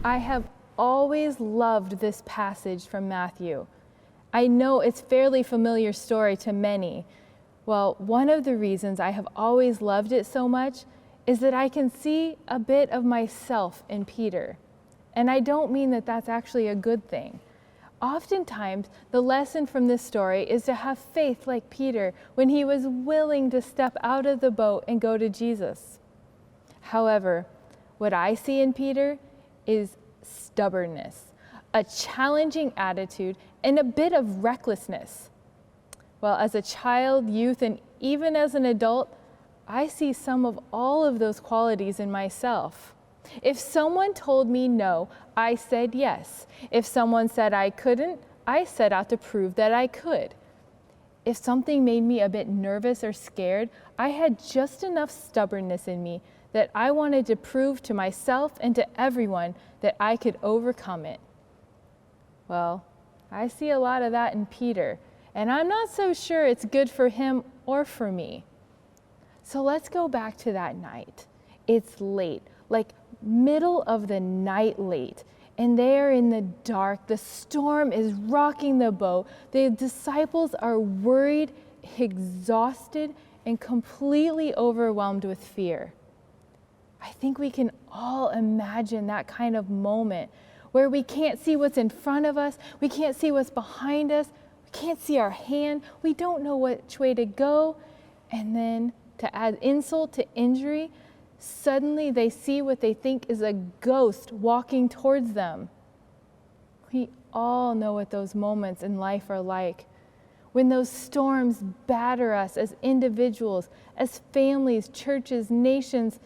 I have always loved this passage from Matthew. I know it's a fairly familiar story to many. Well, one of the reasons I have always loved it so much is that I can see a bit of myself in Peter. And I don't mean that that's actually a good thing. Oftentimes, the lesson from this story is to have faith like Peter when he was willing to step out of the boat and go to Jesus. However, what I see in Peter is stubbornness, a challenging attitude, and a bit of recklessness. Well, as a child, youth, and even as an adult, I see some of all of those qualities in myself. If someone told me no, I said yes. If someone said I couldn't, I set out to prove that I could. If something made me a bit nervous or scared, I had just enough stubbornness in me that I wanted to prove to myself and to everyone that I could overcome it. Well, I see a lot of that in Peter, and I'm not so sure it's good for him or for me. So let's go back to that night. It's late, like middle of the night late, and they are in the dark. The storm is rocking the boat. The disciples are worried, exhausted, and completely overwhelmed with fear. I think we can all imagine that kind of moment where we can't see what's in front of us, we can't see what's behind us, we can't see our hand, we don't know which way to go, and then to add insult to injury, suddenly they see what they think is a ghost walking towards them. We all know what those moments in life are like. When those storms batter us as individuals, as families, churches, nations,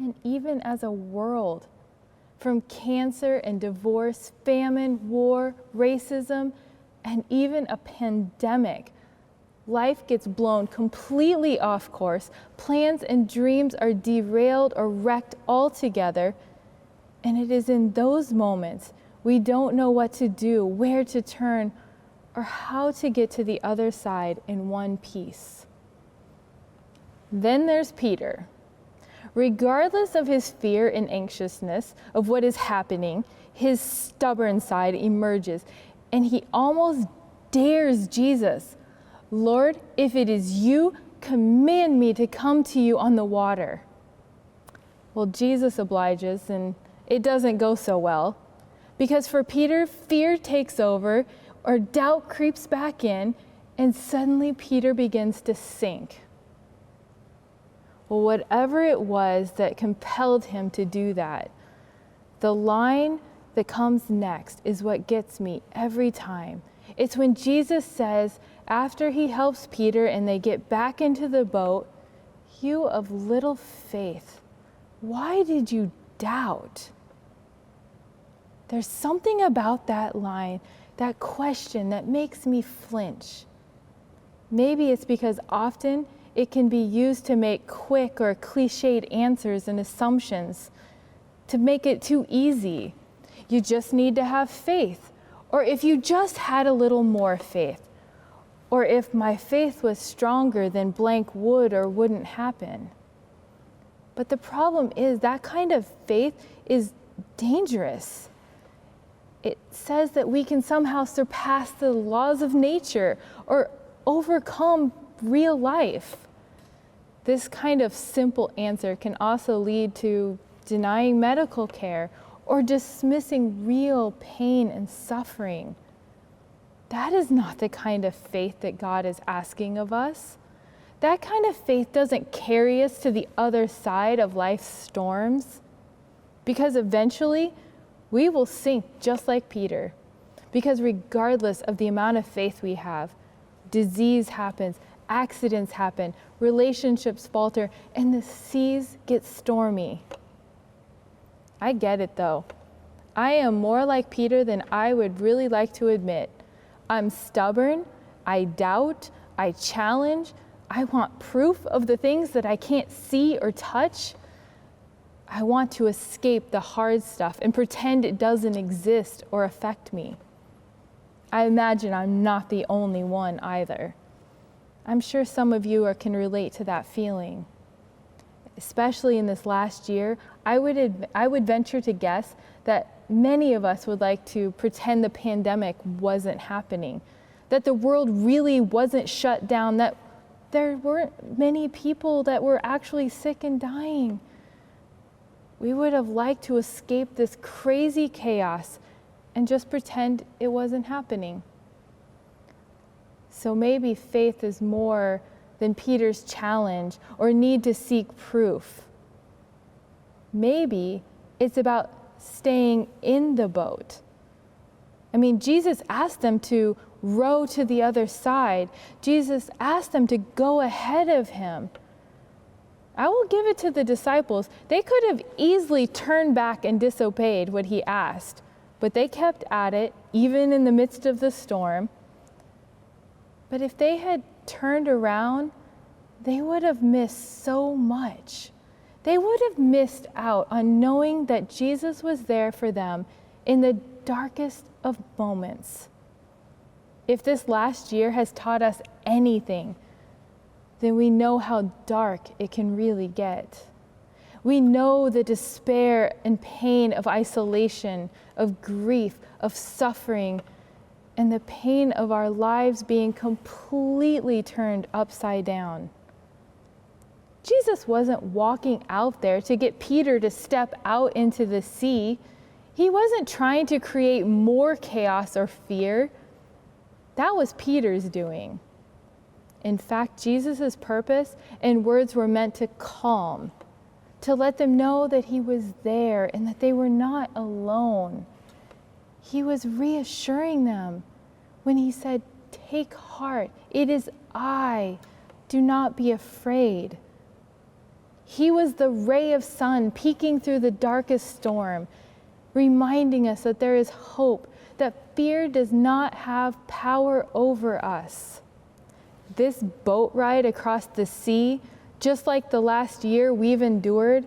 and even as a world. From cancer and divorce, famine, war, racism, and even a pandemic. Life gets blown completely off course. Plans and dreams are derailed or wrecked altogether. And it is in those moments we don't know what to do, where to turn, or how to get to the other side in one piece. Then there's Peter. Regardless of his fear and anxiousness of what is happening, his stubborn side emerges, and he almost dares Jesus. Lord, if it is you, command me to come to you on the water. Well, Jesus obliges, and it doesn't go so well. Because for Peter, fear takes over, or doubt creeps back in, and suddenly Peter begins to sink. Well, whatever it was that compelled him to do that, the line that comes next is what gets me every time. It's when Jesus says, after he helps Peter and they get back into the boat, "You of little faith, why did you doubt?" There's something about that line, that question, that makes me flinch. Maybe it's because often it can be used to make quick or cliched answers and assumptions, to make it too easy. You just need to have faith. Or if you just had a little more faith. Or if my faith was stronger, then blank would or wouldn't happen. But the problem is that kind of faith is dangerous. It says that we can somehow surpass the laws of nature or overcome real life. This kind of simple answer can also lead to denying medical care or dismissing real pain and suffering. That is not the kind of faith that God is asking of us. That kind of faith doesn't carry us to the other side of life's storms, because eventually we will sink just like Peter. Because regardless of the amount of faith we have, disease happens, accidents happen, relationships falter, and the seas get stormy. I get it though. I am more like Peter than I would really like to admit. I'm stubborn, I doubt, I challenge, I want proof of the things that I can't see or touch. I want to escape the hard stuff and pretend it doesn't exist or affect me. I imagine I'm not the only one either. I'm sure some of you can relate to that feeling. especially in this last year, I would venture to guess that many of us would like to pretend the pandemic wasn't happening, that the world really wasn't shut down, that there weren't many people that were actually sick and dying. We would have liked to escape this crazy chaos and just pretend it wasn't happening. So maybe faith is more than Peter's challenge or need to seek proof. Maybe it's about staying in the boat. I mean, Jesus asked them to row to the other side. Jesus asked them to go ahead of him. I will give it to the disciples. They could have easily turned back and disobeyed what he asked, but they kept at it, even in the midst of the storm. But if they had turned around, they would have missed so much. They would have missed out on knowing that Jesus was there for them in the darkest of moments. If this last year has taught us anything, then we know how dark it can really get. We know the despair and pain of isolation, of grief, of suffering, and the pain of our lives being completely turned upside down. Jesus wasn't walking out there to get Peter to step out into the sea. He wasn't trying to create more chaos or fear. That was Peter's doing. In fact, Jesus' purpose and words were meant to calm, to let them know that he was there and that they were not alone. He was reassuring them when he said, "Take heart, it is I, do not be afraid." He was the ray of sun peeking through the darkest storm, reminding us that there is hope, that fear does not have power over us. This boat ride across the sea, just like the last year we've endured,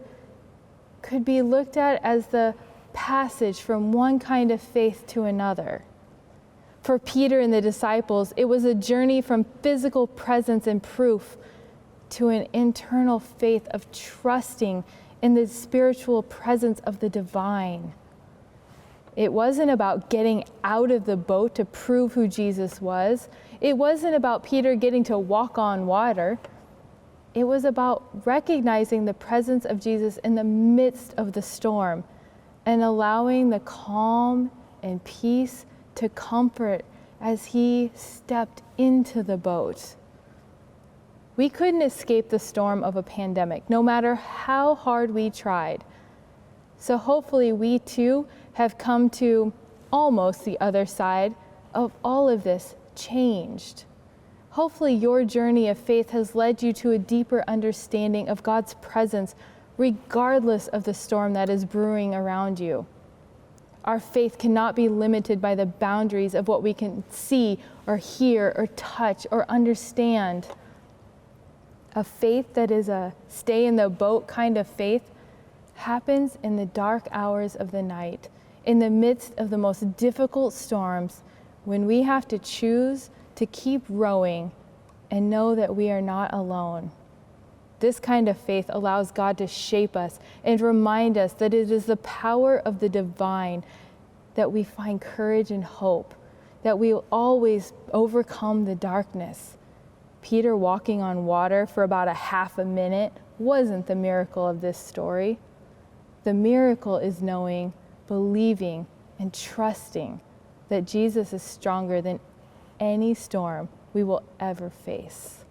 could be looked at as the passage from one kind of faith to another. For Peter and the disciples, it was a journey from physical presence and proof to an internal faith of trusting in the spiritual presence of the divine. It wasn't about getting out of the boat to prove who Jesus was. It wasn't about Peter getting to walk on water. It was about recognizing the presence of Jesus in the midst of the storm and allowing the calm and peace to comfort as he stepped into the boat. We couldn't escape the storm of a pandemic, no matter how hard we tried. So hopefully we too have come to almost the other side of all of this changed. Hopefully your journey of faith has led you to a deeper understanding of God's presence, regardless of the storm that is brewing around you. Our faith cannot be limited by the boundaries of what we can see or hear or touch or understand. A faith that is a stay in the boat kind of faith happens in the dark hours of the night, in the midst of the most difficult storms, when we have to choose to keep rowing and know that we are not alone. This kind of faith allows God to shape us and remind us that it is the power of the divine that we find courage and hope, that we will always overcome the darkness. Peter walking on water for about a half a minute wasn't the miracle of this story. The miracle is knowing, believing, and trusting that Jesus is stronger than any storm we will ever face.